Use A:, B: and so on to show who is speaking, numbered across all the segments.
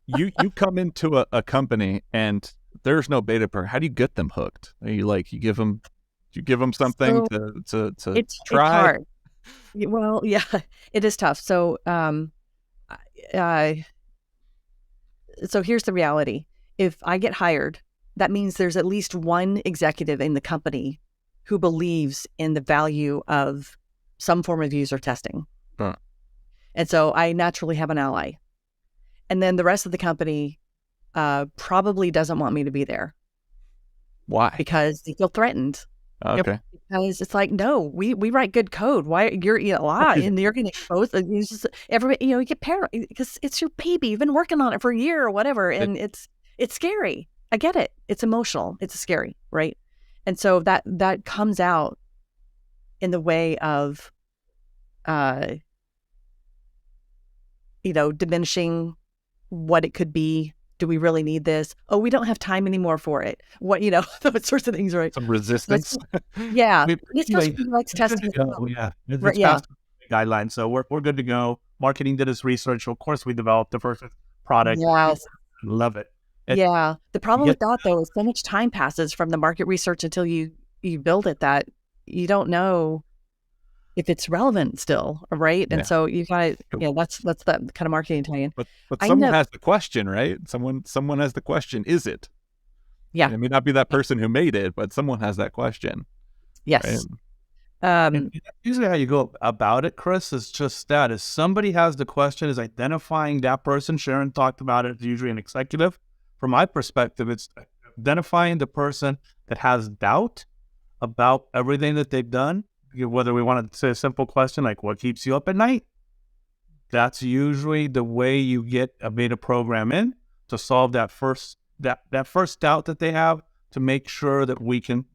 A: you come into a company and there's no beta program. How do you get them hooked? Are you like, you give them something
B: So
A: to
B: it's
A: try?
B: hard. Well, yeah, it is tough. Uh, so here's the reality. If I get hired, that means there's at least one executive in the company who believes in the value of some form of user testing.
A: Huh.
B: And so I naturally have an ally. And then the rest of the company probably doesn't want me to be there.
A: Why?
B: Because they feel threatened.
A: Okay.
B: Because it's like, no, we write good code. Why you're and you're going to expose it's just everybody, you get paranoid because it's your baby. You've been working on it for a year or whatever, and it's scary. I get it. It's emotional. It's scary, right? And so that comes out in the way of, diminishing what it could be. Do we really need this? Oh, we don't have time anymore for it. What, those sorts of things, right?
A: Some resistance.
B: Yeah.
C: It's
B: testing.
C: Yeah.
B: Right,
C: It's past the guidelines. So we're good to go. Marketing did its research. Of course, we developed the first product.
B: Yes.
C: Love it.
B: Yeah. The problem with that, though, is so much time passes from the market research until you build it that you don't know if it's relevant still, right? And so you got that's that kind of marketing tie-in.
A: But someone has the question, right? Someone has the question, is it?
B: Yeah.
A: It may not be that person who made it, but someone has that question.
B: Yes.
C: Right? Usually how you go about it, Chris, is just that. If somebody has the question, is identifying that person. Sharon talked about it. It's usually an executive. From my perspective, it's identifying the person that has doubt about everything that they've done. Whether we want to say a simple question like, what keeps you up at night? That's usually the way you get a beta program in to solve that first doubt that they have, to make sure that we can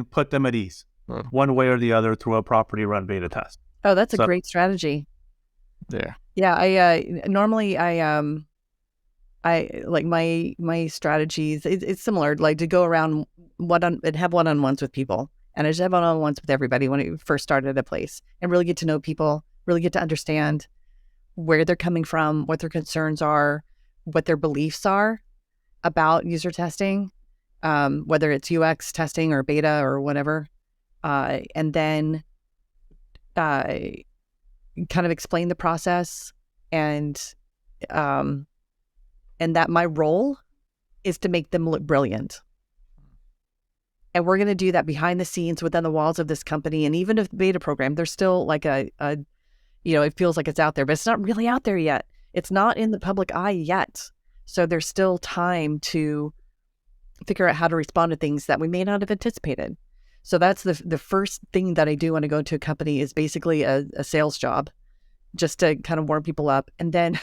C: put them at ease one way or the other through a properly run beta test.
B: Oh, that's a great strategy.
A: Yeah.
B: Yeah. I normally I like my strategies. It's similar, like to go around and have one-on-ones with people. And I just have one-on-ones with everybody when I first started at a place and really get to know people, really get to understand where they're coming from, what their concerns are, what their beliefs are about user testing, whether it's UX testing or beta or whatever. And then kind of explain the process and that my role is to make them look brilliant. And we're going to do that behind the scenes within the walls of this company. And even if the beta program, there's still like it feels like it's out there, but it's not really out there yet. It's not in the public eye yet. So there's still time to figure out how to respond to things that we may not have anticipated. So that's the first thing that I do when I go to a company is basically a sales job, just to kind of warm people up. And then,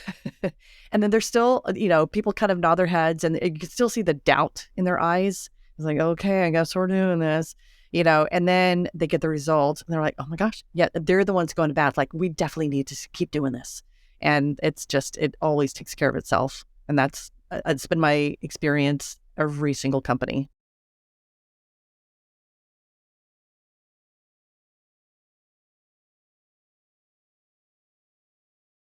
B: there's still, people kind of nod their heads and you can still see the doubt in their eyes. It's like, okay, I guess we're doing this, and then they get the results and they're like, oh my gosh, yeah, they're the ones going to bat. Like, we definitely need to keep doing this. And it always takes care of itself. And it's been my experience every single company.